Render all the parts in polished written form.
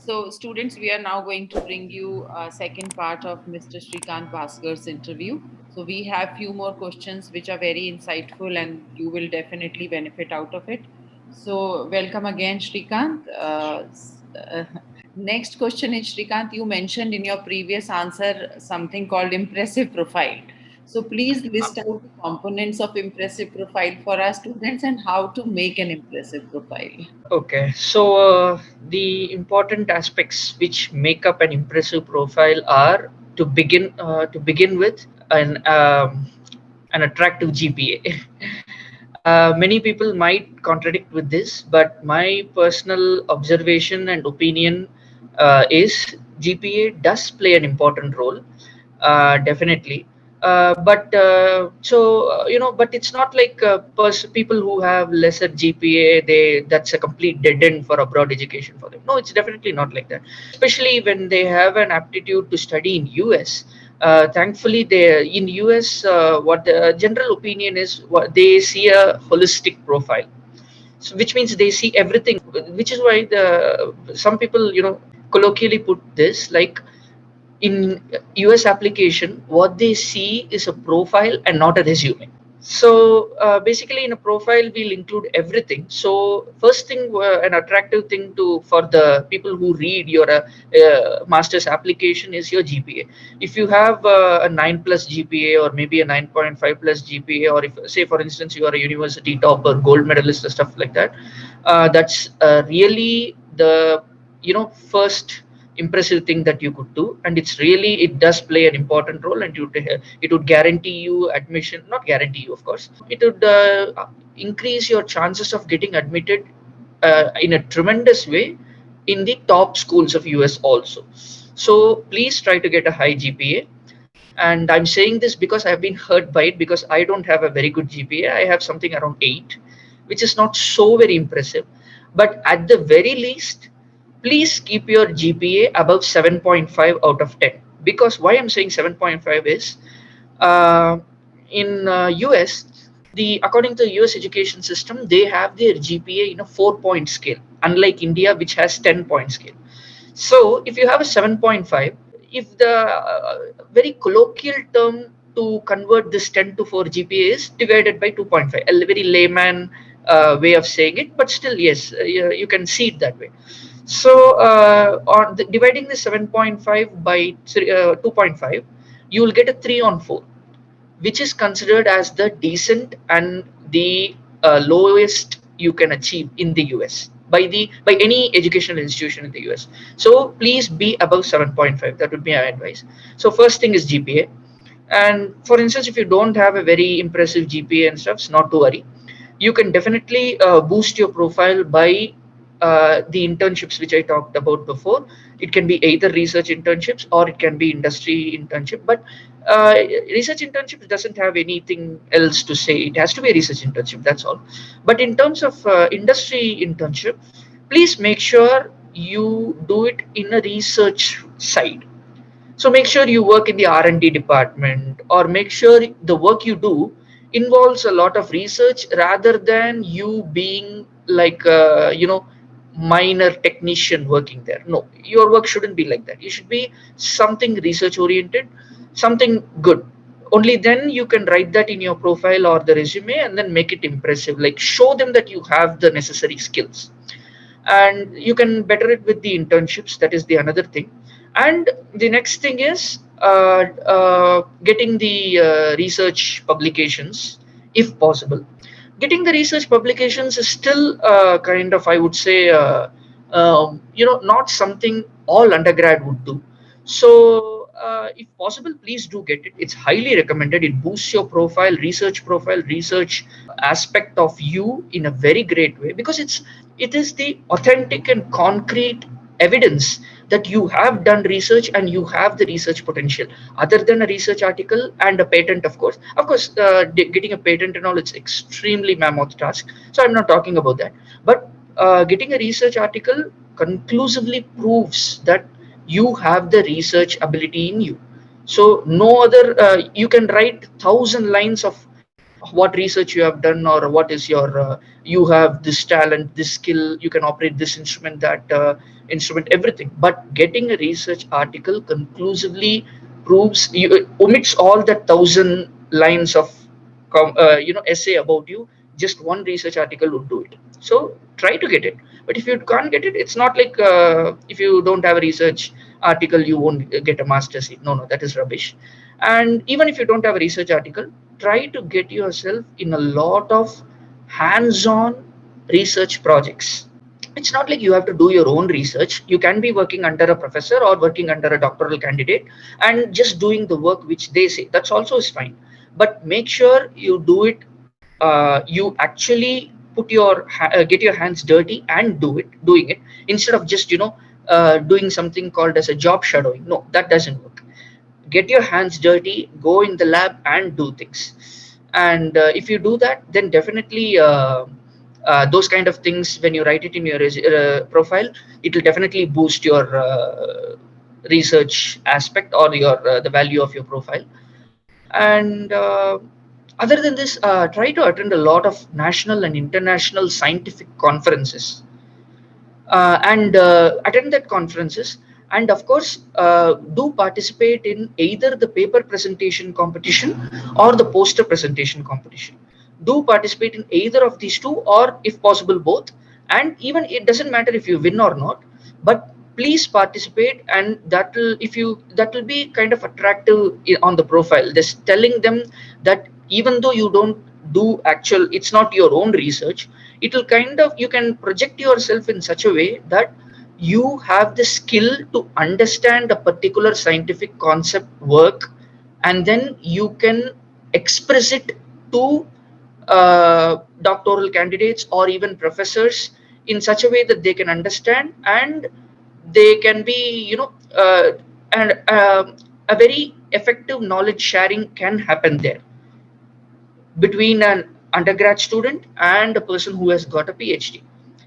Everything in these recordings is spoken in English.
So, students, we are now going to bring you a second part of Mr. Srikanth Baskar's interview. So, we have few more questions which are very insightful and you will definitely benefit out of it. So, welcome again, Srikanth. Next question is, Srikanth, you mentioned in your previous answer something called impressive profile. So, please list out the components of impressive profile for our students and how to make an impressive profile. Okay, so the important aspects which make up an impressive profile are to begin with an attractive GPA. Many people might contradict with this, but my personal observation and opinion is GPA does play an important role, definitely. But it's not like people who have lesser GPA, that's a complete dead end for abroad education for them. No, it's definitely not like that. Especially when they have an aptitude to study in US. Thankfully, they in US, what the general opinion is, what they see a holistic profile, so which means they see everything, which is why the some people colloquially put this like in US application, what they see is a profile and not a resume. So basically, in a profile, we'll include everything. So first thing, an attractive thing to for the people who read your master's application is your GPA. If you have a 9 plus GPA or maybe a 9.5 plus GPA, or if say for instance you are a university topper, gold medalist, or stuff like that, that's really the first impressive thing that you could do, and it does play an important role, and it would guarantee you admission, not guarantee you, of course, it would increase your chances of getting admitted in a tremendous way in the top schools of US also. So please try to get a high GPA. And I'm saying this because I've been hurt by it, because I don't have a very good GPA. I have something around 8, which is not so very impressive, but at the very least, please keep your GPA above 7.5 out of 10. Because why I'm saying 7.5 is, uh, in US, according to the US education system, they have their GPA in a 4-point scale, unlike India, which has 10-point scale. So if you have a 7.5, if the very colloquial term to convert this 10 to 4 GPA is divided by 2.5, a very layman way of saying it, but still, yes, you can see it that way. So, dividing the 7.5 by 2.5, you will get a 3 on 4, which is considered as the decent and the lowest you can achieve in the US by any educational institution in the US. So please be above 7.5. That would be my advice. So first thing is GPA. And for instance, if you don't have a very impressive GPA and stuff, not to worry. You can definitely boost your profile by the internships which I talked about before. It can be either research internships or it can be industry internship. But research internship doesn't have anything else to say. It has to be a research internship. That's all. But in terms of industry internship, please make sure you do it in a research side. So make sure you work in the R&D department, or make sure the work you do involves a lot of research rather than you being like minor technician working there. No, your work shouldn't be like that. You should be something research oriented, something good. Only then you can write that in your profile or the resume and then make it impressive, like show them that you have the necessary skills. And you can better it with the internships. That is the another thing. And the next thing is getting the research publications, if possible. Getting the research publications is still kind of, I would say, not something all undergrad would do. So if possible, please do get it. It's highly recommended. It boosts your profile, research aspect of you in a very great way, because it is the authentic and concrete evidence that you have done research and you have the research potential, other than a research article and a patent. Of course, getting a patent and all, it's extremely mammoth task, so I'm not talking about that. But getting a research article conclusively proves that you have the research ability in you. So no other, you can write 1,000 lines of what research you have done, or what is your you have this talent, this skill, you can operate this instrument, that instrument, everything. But getting a research article conclusively proves, omits all that 1,000 lines of essay about you. Just one research article would do it. So try to get it. But if you can't get it, it's not like if you don't have a research article, you won't get a master's seat. No, no, that is rubbish. And even if you don't have a research article, try to get yourself in a lot of hands-on research projects. It's not like you have to do your own research. You can be working under a professor or working under a doctoral candidate and just doing the work which they say. That's also is fine. But make sure you do it. You actually get your hands dirty and doing it, instead of just doing something called as a job shadowing. No, that doesn't work. Get your hands dirty, go in the lab and do things. And if you do that, then definitely those kind of things, when you write it in your profile, it will definitely boost your research aspect, or your the value of your profile. And other than this, try to attend a lot of national and international scientific conferences, and attend that conferences. And of course, do participate in either the paper presentation competition or the poster presentation competition. Do participate in either of these two, or if possible both. And even it doesn't matter if you win or not, but please participate. And that will be kind of attractive on the profile, just telling them that even though you don't do actual, it's not your own research, it will kind of, you can project yourself in such a way that you have the skill to understand a particular scientific concept work, and then you can express it to doctoral candidates or even professors in such a way that they can understand, and they can be, and a very effective knowledge sharing can happen there between an undergrad student and a person who has got a PhD.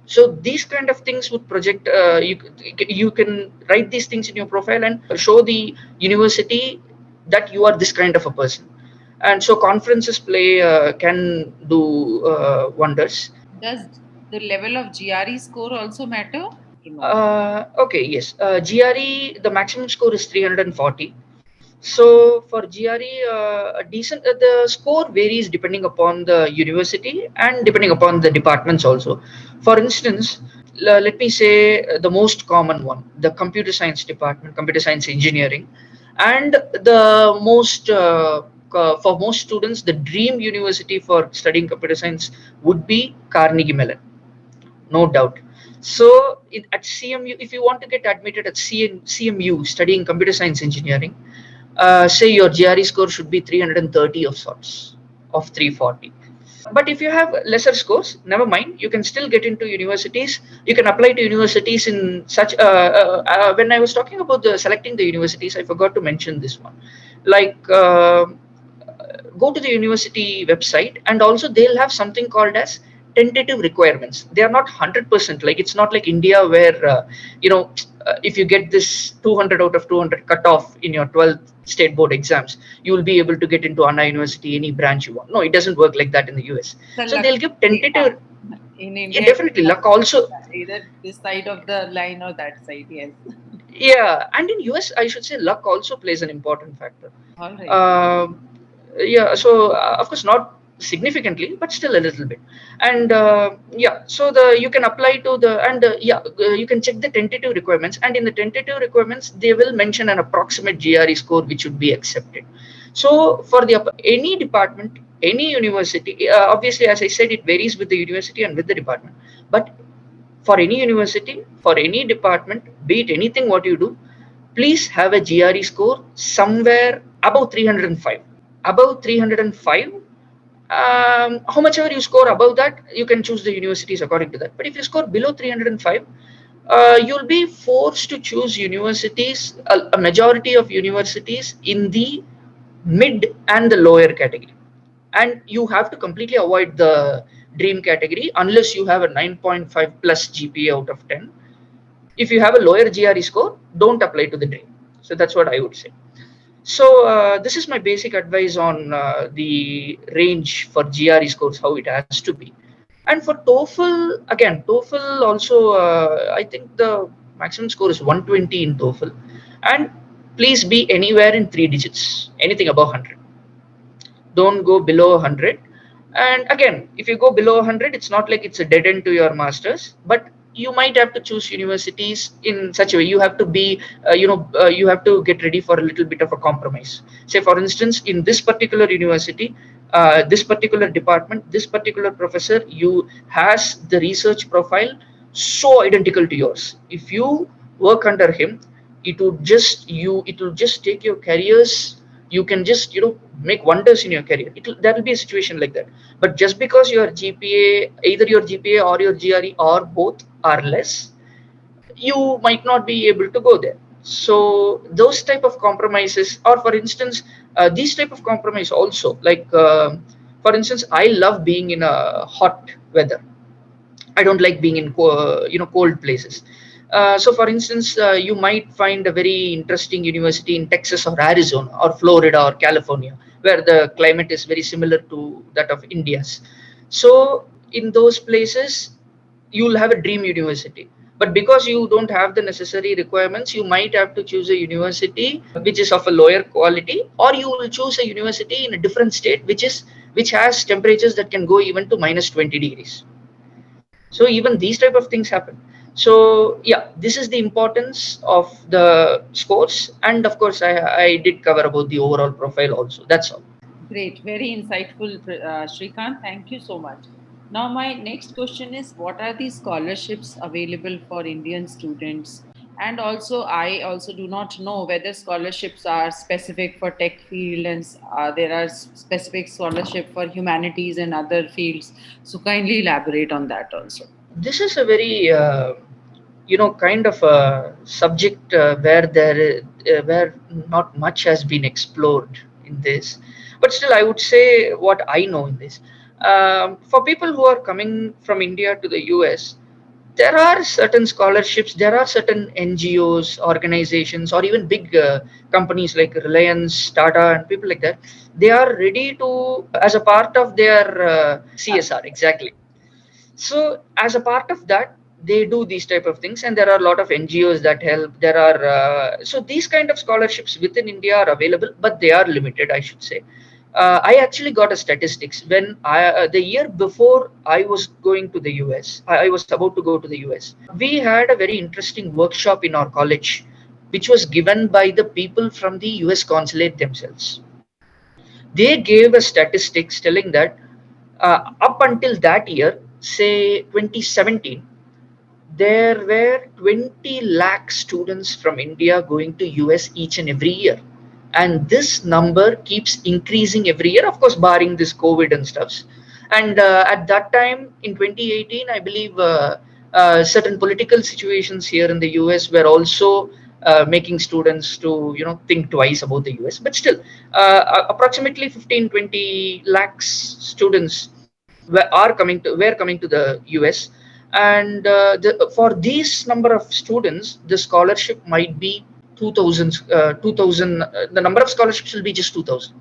So these kind of things would project. You can write these things in your profile and show the university that you are this kind of a person. And so conferences can do wonders. Does the level of GRE score also matter? Okay, yes. GRE, the maximum score is 340. So for GRE, a decent the score varies depending upon the university and depending upon the departments also. For instance, let me say the most common one, the computer science department, computer science engineering, and the most for most students, the dream university for studying computer science would be Carnegie Mellon, no doubt. So at CMU, if you want to get admitted at CMU studying computer science engineering, say your GRE score should be 330 of sorts, of 340. But if you have lesser scores, never mind. You can still get into universities. You can apply to universities in such. When I was talking about the selecting the universities, I forgot to mention this one. Like, go to the university website, and also they'll have something called as tentative requirements. They are not 100%. Like, it's not like India where if you get this 200 out of 200 cutoff in your 12th state board exams, you will be able to get into Anna University, any branch you want. No, it doesn't work like that in the US. So they'll give tentative. In India, Yeah, definitely luck also. Either this side of the line or that side. Yes. Yeah, and in US, I should say luck also plays an important factor. All right. Yeah, so of course not significantly, but still a little bit. And yeah, so you can apply to you can check the tentative requirements, and in the tentative requirements they will mention an approximate GRE score which should be accepted. So for any department, any university, obviously, as I said, it varies with the university and with the department, but for any university, for any department, be it anything what you do, please have a GRE score somewhere above 305. Above 305, how much ever you score above that, you can choose the universities according to that. But if you score below 305, you'll be forced to choose universities, a majority of universities in the mid and the lower category. And you have to completely avoid the dream category unless you have a 9.5 plus GPA out of 10. If you have a lower GRE score, don't apply to the dream. So that's what I would say. So this is my basic advice on the range for GRE scores, how it has to be. And for TOEFL, again, TOEFL also, I think the maximum score is 120 in TOEFL, and please be anywhere in 3 digits, anything above 100. Don't go below 100. And again, if you go below 100, it's not like it's a dead end to your masters, but you might have to choose universities in such a way. You have to be you have to get ready for a little bit of a compromise. Say for instance, in this particular university, this particular department, this particular professor, you has the research profile so identical to yours. If you work under him, it will just take your careers. You can just make wonders in your career. There will be a situation like that. But just because your GPA, either your GPA or your GRE or both are less, you might not be able to go there. So those type of compromises, or for instance, these type of compromise also, like for instance, I love being in a hot weather. I don't like being in cold places. So, for instance, you might find a very interesting university in Texas or Arizona or Florida or California, where the climate is very similar to that of India's. So, in those places, you'll have a dream university. But because you don't have the necessary requirements, you might have to choose a university which is of a lower quality, or you will choose a university in a different state which has temperatures that can go even to minus 20 degrees. So even these type of things happen. So yeah, this is the importance of the scores, and of course I did cover about the overall profile also. That's all. Great, very insightful, Srikanth. Thank you so much. Now, my next question is, what are the scholarships available for Indian students? And also, I also do not know whether scholarships are specific for tech field and there are specific scholarship for humanities and other fields. So, kindly elaborate on that also. This is a very kind of a subject where not much has been explored in this, but still I would say what I know in this. For people who are coming from India to the US, there are certain scholarships, there are certain NGOs, organizations, or even big companies like Reliance, Tata, and people like that. They are ready to, as a part of their CSR, exactly. So as a part of that, they do these type of things, and there are a lot of NGOs that help. There are so these kind of scholarships within India are available, but they are limited, I should say. I actually got a statistics when the year before I was going to the US. I was about to go to the US. We had a very interesting workshop in our college, which was given by the people from the US consulate themselves. They gave a statistics telling that up until that year, say 2017, there were 20 lakh students from India going to US each and every year. And this number keeps increasing every year, of course, barring this COVID and stuffs. And at that time in 2018, I believe certain political situations here in the US were also making students to think twice about the US. But still, approximately 15-20 lakhs students were coming to the US, and for these number of students, the scholarship might be 2000. The number of scholarships will be just 2000.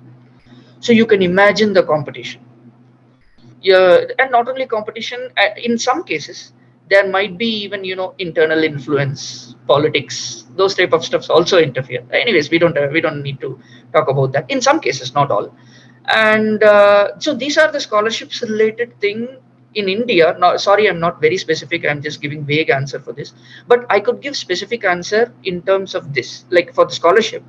So you can imagine the competition. Yeah, and not only competition. In some cases, there might be even internal influence, politics, those type of stuffs also interfere. Anyways, we don't need to talk about that. In some cases, not all. And so these are the scholarships related thing in India. Now, sorry, I'm not very specific. I'm just giving vague answer for this, but I could give specific answer in terms of this. Like for the scholarship,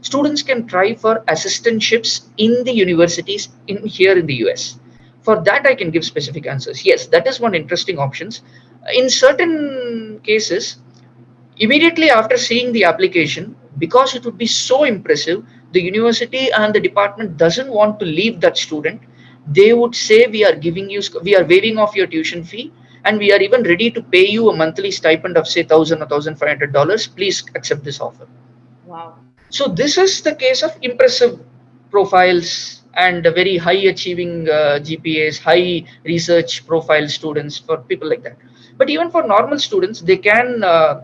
students can try for assistantships in the universities in here in the US. For that, I can give specific answers. Yes, that is one interesting options. In certain cases, immediately after seeing the application, because it would be so impressive, the university and the department doesn't want to leave that student. They would say, we are waiving off your tuition fee, and we are even ready to pay you a monthly stipend of say $1,000 or $1,500. Please accept this offer. Wow. So this is the case of impressive profiles and very high achieving GPAs, high research profile students, for people like that. But even for normal students, they can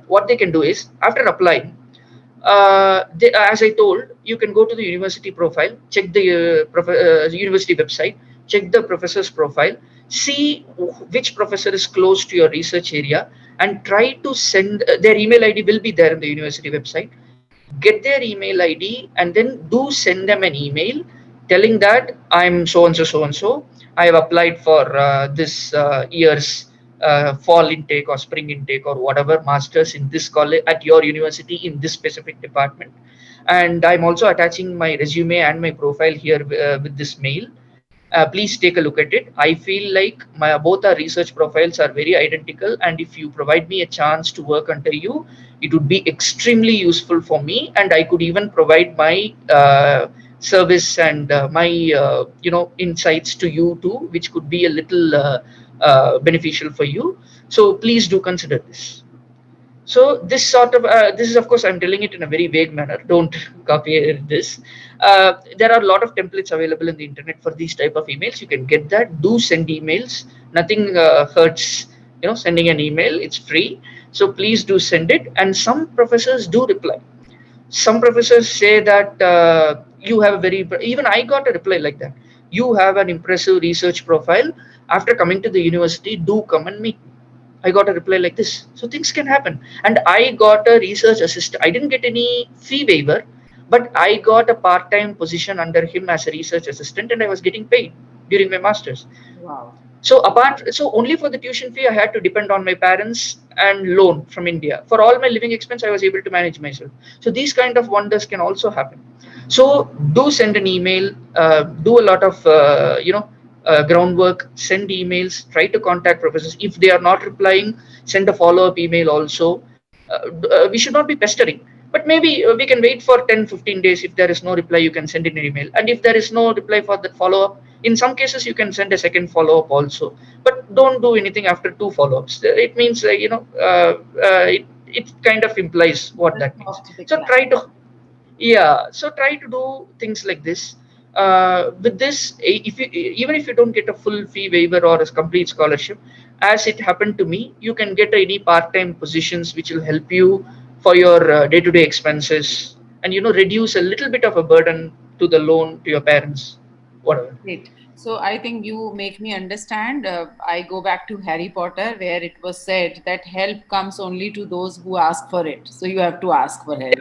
what they can do is, after applying, as I told, you can go to the university profile, check the university website. check the professor's profile, see which professor is close to your research area, and try to send their email ID will be there in the university website. Get their email ID and then do send them an email telling that I'm so and so, so and so. I have applied for this year's fall intake or spring intake or whatever masters in this college at your university in this specific department, and I'm also attaching my resume and my profile here with this mail. Please take a look at it. I feel like both our research profiles are very identical, and if you provide me a chance to work under you, it would be extremely useful for me, and I could even provide my service and my insights to you too, which could be a little beneficial for you. So please do consider this. So this sort of this is, of course, I'm telling it in a very vague manner. Don't copy this. There are a lot of templates available in the internet for these type of emails. You can get that. Do send emails. Nothing hurts. Sending an email. It's free. So please do send it. And some professors do reply. Some professors say that you have a very. Even I got a reply like that. You have an impressive research profile. After coming to the university, do come and meet. I got a reply like this. So things can happen. And I got a research assistant. I didn't get any fee waiver, but I got a part-time position under him as a research assistant, and I was getting paid during my master's. Wow. So only for the tuition fee, I had to depend on my parents and loan from India. For all my living expense, I was able to manage myself. So these kind of wonders can also happen. So do send an email, do a lot of, groundwork, send emails, try to contact professors. If they are not replying, send a follow-up email also. We should not be pestering, but maybe we can wait for 10-15 days. If there is no reply, you can send in an email. And if there is no reply for that follow-up, in some cases, you can send a second follow-up also. But don't do anything after 2 follow-ups. It means, it kind of implies what that means. So try to do things like this. With this, if you, even if you don't get a full fee waiver or a complete scholarship, as it happened to me, you can get any part-time positions which will help you for your day-to-day expenses, and reduce a little bit of a burden to the loan to your parents, whatever. Great. So I think you make me understand. I go back to Harry Potter, where it was said that help comes only to those who ask for it. So you have to ask for help.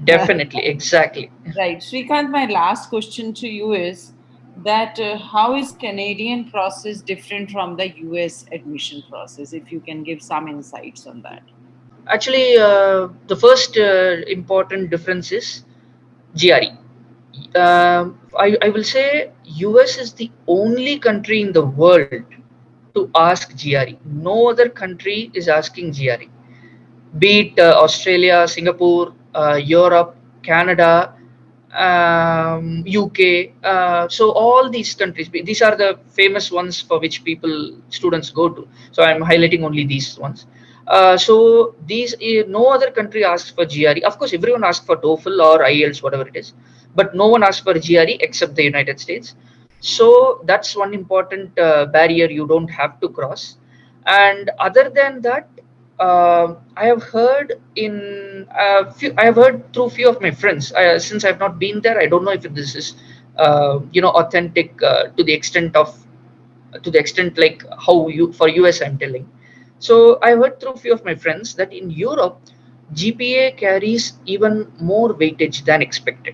Definitely, exactly. Right. Srikanth, my last question to you is that how is Canadian process different from the US admission process? If you can give some insights on that. Actually, the first important difference is GRE. I will say US is the only country in the world to ask GRE. No other country is asking GRE. Be it Australia, Singapore, Europe, Canada, UK. So all these countries, these are the famous ones for which students go to. So I'm highlighting only these ones. So these, no other country asks for GRE. Of course, everyone asks for TOEFL or IELTS, whatever it is, but no one asks for GRE except the United States. So that's one important barrier you don't have to cross. And other than that, I have heard I have heard through few of my friends. Since I've not been there, I don't know if this is authentic to the extent like how for US I'm telling. So I heard through few of my friends that in Europe, GPA carries even more weightage than expected.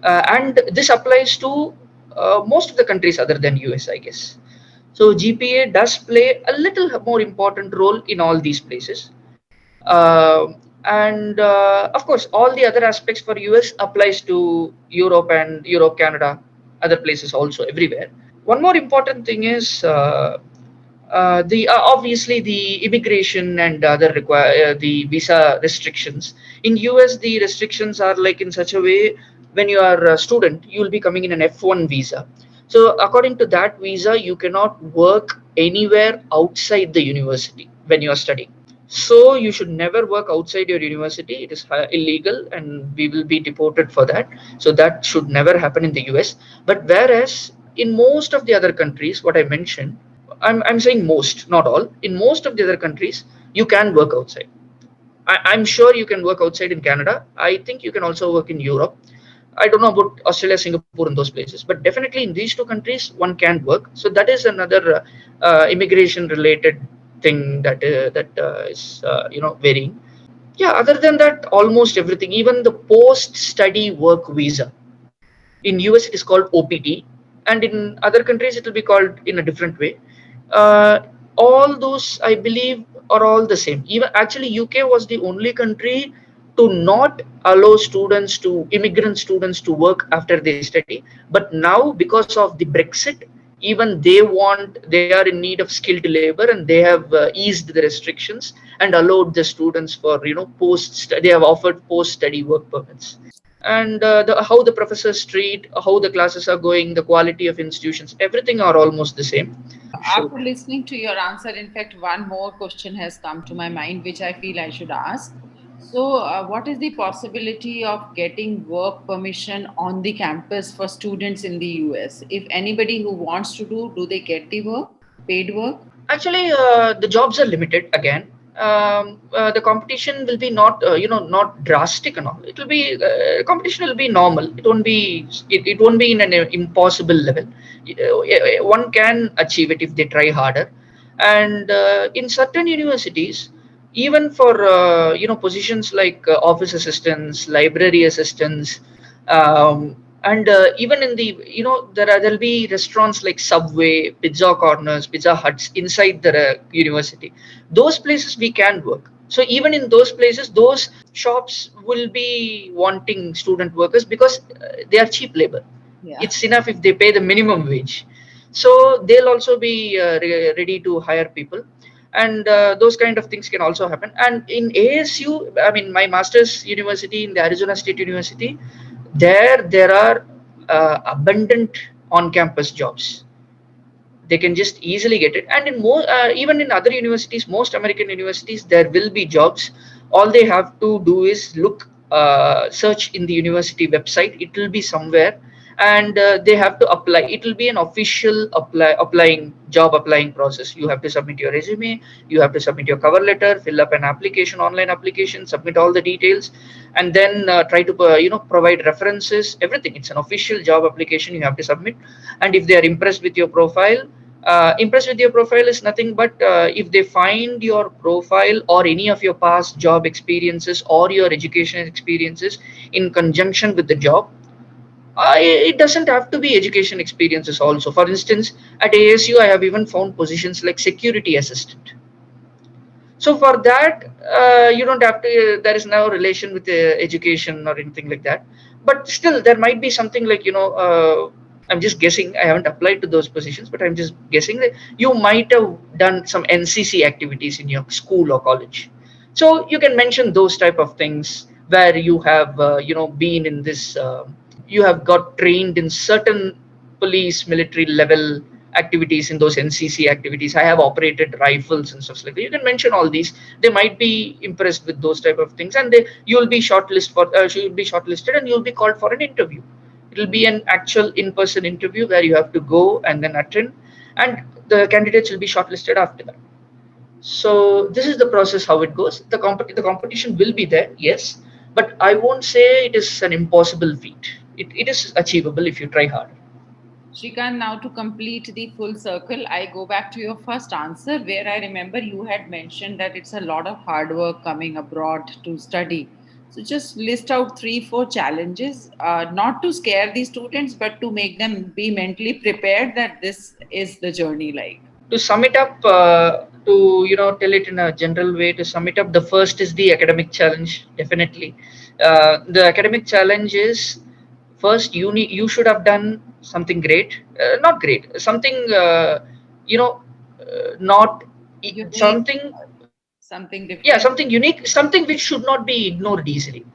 And this applies to most of the countries other than US, I guess. So GPA does play a little more important role in all these places. And of course, all the other aspects for US applies to Europe, Canada, other places also, everywhere. One more important thing is the obviously the immigration and other the visa restrictions. In US, the restrictions are like in such a way, when you are a student, you will be coming in an F1 visa. So according to that visa, you cannot work anywhere outside the university when you are studying. So you should never work outside your university. It is illegal, and we will be deported for that. So that should never happen in the US. But whereas in most of the other countries, what I mentioned, I'm saying most, not all. In most of the other countries, you can work outside. I'm sure you can work outside in Canada. I think you can also work in Europe. I don't know about Australia, Singapore, and those places, but definitely in these two countries, one can work. So that is another immigration-related thing that is varying. Yeah, other than that, almost everything, even the post-study work visa. In US, it is called OPT, and in other countries, it will be called in a different way. Uh, all those, I believe, are all the same. Even actually, UK was the only country to not allow immigrant students to work after they study. But now, because of the Brexit, even they are in need of skilled labor, and they have eased the restrictions and allowed the students for they have offered post study work permits. And how the professors treat, how the classes are going, the quality of institutions, everything are almost the same. So After listening to your answer, in fact, one more question has come to my mind, which I feel I should ask. So, what is the possibility of getting work permission on the campus for students in the US? If anybody who wants to do they get the work, paid work? actually, the jobs are limited again. The competition will be not drastic and all. It will be competition will be normal. It won't be in an impossible level. One can achieve it if they try harder. And in certain universities, even for positions like office assistants, library assistants, and even in the there'll be restaurants like Subway, Pizza Corners, Pizza Huts inside the university. Those places we can work. So even in those places, those shops will be wanting student workers because they are cheap labor. Yeah. It's enough if they pay the minimum wage. So they'll also be ready to hire people, and those kind of things can also happen. And in ASU, I mean, my master's university in the Arizona State University, there are abundant on-campus jobs. They can just easily get it. And in more even in other universities, most American universities, there will be jobs. All they have to do is search in the university website. It will be somewhere, and they have to apply. It will be an official applying process. You have to submit your resume, you have to submit your cover letter, fill up an application, online application, submit all the details, and then try to provide references, everything. It's an official job application you have to submit. And if they are impressed with your profile is nothing but if they find your profile or any of your past job experiences or your education experiences in conjunction with the job. It doesn't have to be education experiences also. For instance, at ASU, I have even found positions like security assistant. So for that, you don't have to. There is no relation with education or anything like that. But still, there might be something like I'm just guessing. I haven't applied to those positions, but I'm just guessing that you might have done some NCC activities in your school or college. So you can mention those type of things where you have been in this. You have got trained in certain police military level activities, in those NCC activities. I have operated rifles and stuff like that. You can mention all these. They might be impressed with those type of things, and you'll be you'll be shortlisted, and you'll be called for an interview. It'll be an actual in-person interview where you have to go and then attend, and the candidates will be shortlisted after that. So this is the process how it goes. The competition will be there, yes, but I won't say it is an impossible feat. It is achievable if you try hard. Shrikant, now to complete the full circle, I go back to your first answer where I remember you had mentioned that it's a lot of hard work coming abroad to study. So just list out 3, 4 challenges, not to scare the students, but to make them be mentally prepared that this is the journey like. To sum it up, to tell it in a general way, to sum it up, the first is the academic challenge. Definitely, the academic challenge is, first you should have done something great, not great, something you know not Unique, something, something yeah, different. something unique, something which should not be ignored easily.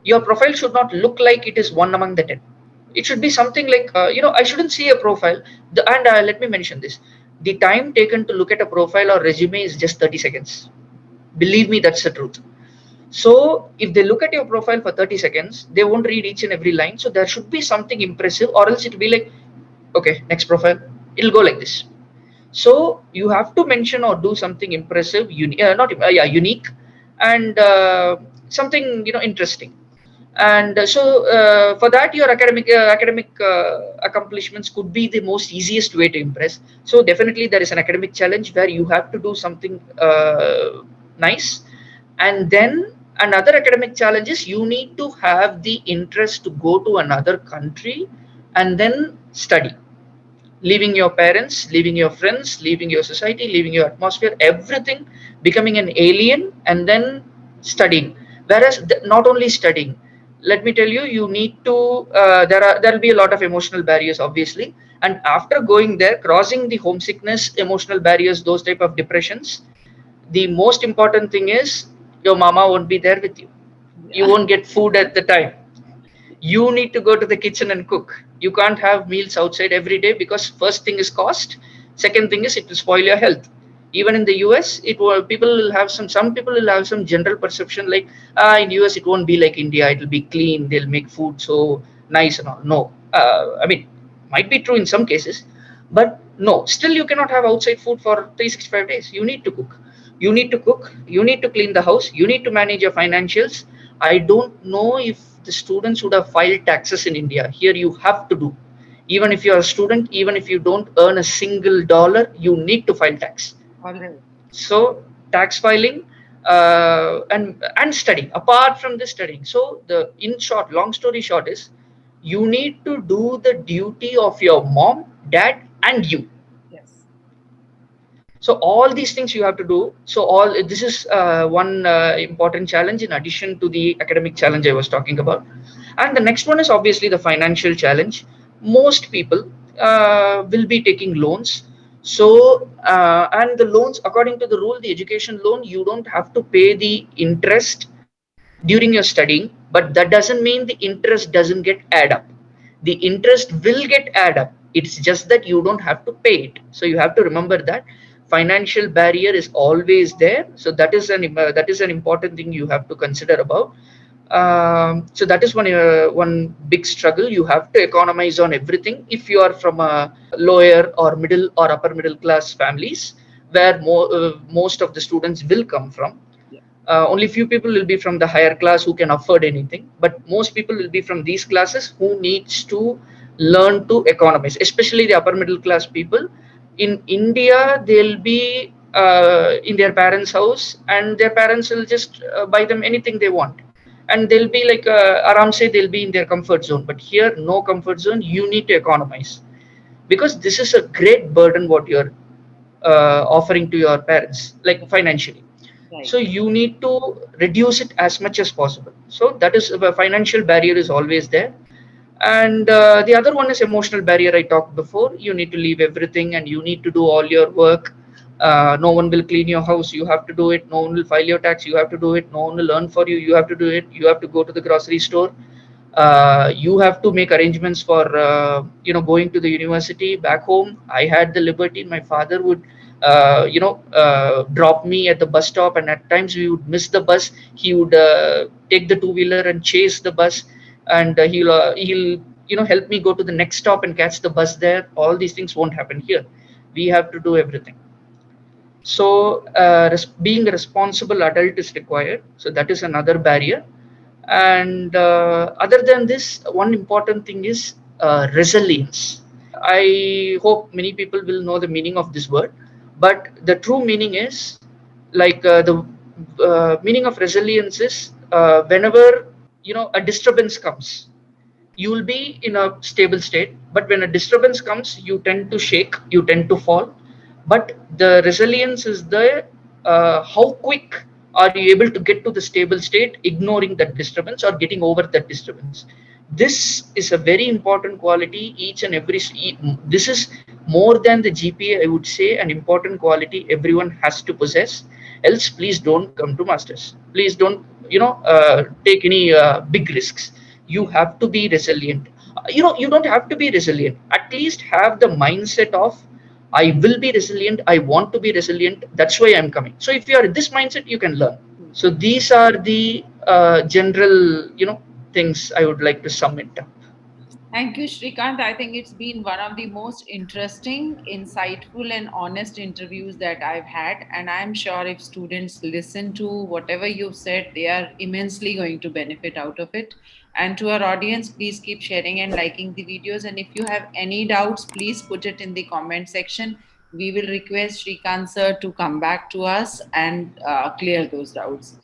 Your profile should not look like it is one among the 10. It should be something like I shouldn't see a profile. And let me mention this: the time taken to look at a profile or resume is just 30 seconds. Believe me, that's the truth. So if they look at your profile for 30 seconds, they won't read each and every line. So there should be something impressive, or else it'll be like, okay, next profile, it'll go like this. So you have to mention or do something impressive, not yeah, unique, and something interesting. And for that, your academic accomplishments could be the most easiest way to impress. So definitely there is an academic challenge where you have to do something nice. And then another academic challenge is you need to have the interest to go to another country and then study, leaving your parents, leaving your friends, leaving your society, leaving your atmosphere, everything, becoming an alien, and then studying. Whereas not only studying, let me tell you, you need to. There'll be a lot of emotional barriers, obviously, and after going there, crossing the homesickness, emotional barriers, those type of depressions. The most important thing is your mama won't be there with you. You Yeah. won't get food at the time. You need to go to the kitchen and cook. You can't have meals outside every day because first thing is cost, second thing is it will spoil your health. Even in the US, it will people will have some people will have some general perception like, in US it won't be like India, it will be clean, they'll make food so nice and all. No, I mean, might be true in some cases, but no, still you cannot have outside food for 365 days. You need to cook, you need to clean the house, you need to manage your financials. I don't know if the students would have filed taxes in India. Here you have to do. Even if you're a student, even if you don't earn a single dollar, you need to file tax. All right. So tax filing and studying. Apart from this studying, so the in short, long story short is, you need to do the duty of your mom, dad, and you. Yes. So all these things you have to do. So all this is one important challenge in addition to the academic challenge I was talking about. And the next one is obviously the financial challenge. Most people will be taking loans. So and the loans, according to the rule, the education loan, you don't have to pay the interest during your studying, but that doesn't mean the interest doesn't get add up. The interest will get add up, it's just that you don't have to pay it. So you have to remember that financial barrier is always there. So that is an important thing you have to consider about. So that is one big struggle. You have to economize on everything if you are from a lower or middle or upper middle class families, where most of the students will come from. Yeah. Only few people will be from the higher class who can afford anything, but most people will be from these classes who needs to learn to economize, especially the upper middle class people. In India, they'll be in their parents' house, and their parents will just buy them anything they want, and they'll be like aram say they'll be in their comfort zone. But here, no comfort zone. You need to economize, because this is a great burden what you're offering to your parents, like financially. Right. So you need to reduce it as much as possible. So that is, the financial barrier is always there. And the other one is emotional barrier. I talked before. You need to leave everything and you need to do all your work. No one will clean your house, you have to do it. No one will file your tax, you have to do it. No one will learn for you, you have to do it. You have to go to the grocery store. You have to make arrangements for going to the university back home. I had the liberty. My father would drop me at the bus stop, and at times we would miss the bus. He would take the two-wheeler and chase the bus, and he'll help me go to the next stop and catch the bus there. All these things won't happen here. We have to do everything. So being a responsible adult is required. So that is another barrier. And other than this, one important thing is resilience. I hope many people will know the meaning of this word, but the true meaning is like the meaning of resilience is whenever a disturbance comes, you will be in a stable state, but when a disturbance comes, you tend to shake, you tend to fall. But the resilience is the how quick are you able to get to the stable state, ignoring that disturbance or getting over that disturbance. This is a very important quality. Each and every this is more than the GPA, I would say, an important quality everyone has to possess. Else, please don't come to masters. Please don't take any big risks. You Yeah. have to be resilient. You don't have to be resilient. At least have the mindset of, I will be resilient, I want to be resilient, that's why I'm coming. So if you are in this mindset, you can learn. So these are the general things I would like to sum it up. Thank you, Srikanth. I think it's been one of the most interesting, insightful, and honest interviews that I've had. And I'm sure if students listen to whatever you've said, they are immensely going to benefit out of it. And to our audience, please keep sharing and liking the videos. And if you have any doubts, please put it in the comment section. We will request Srikanth sir to come back to us and clear those doubts.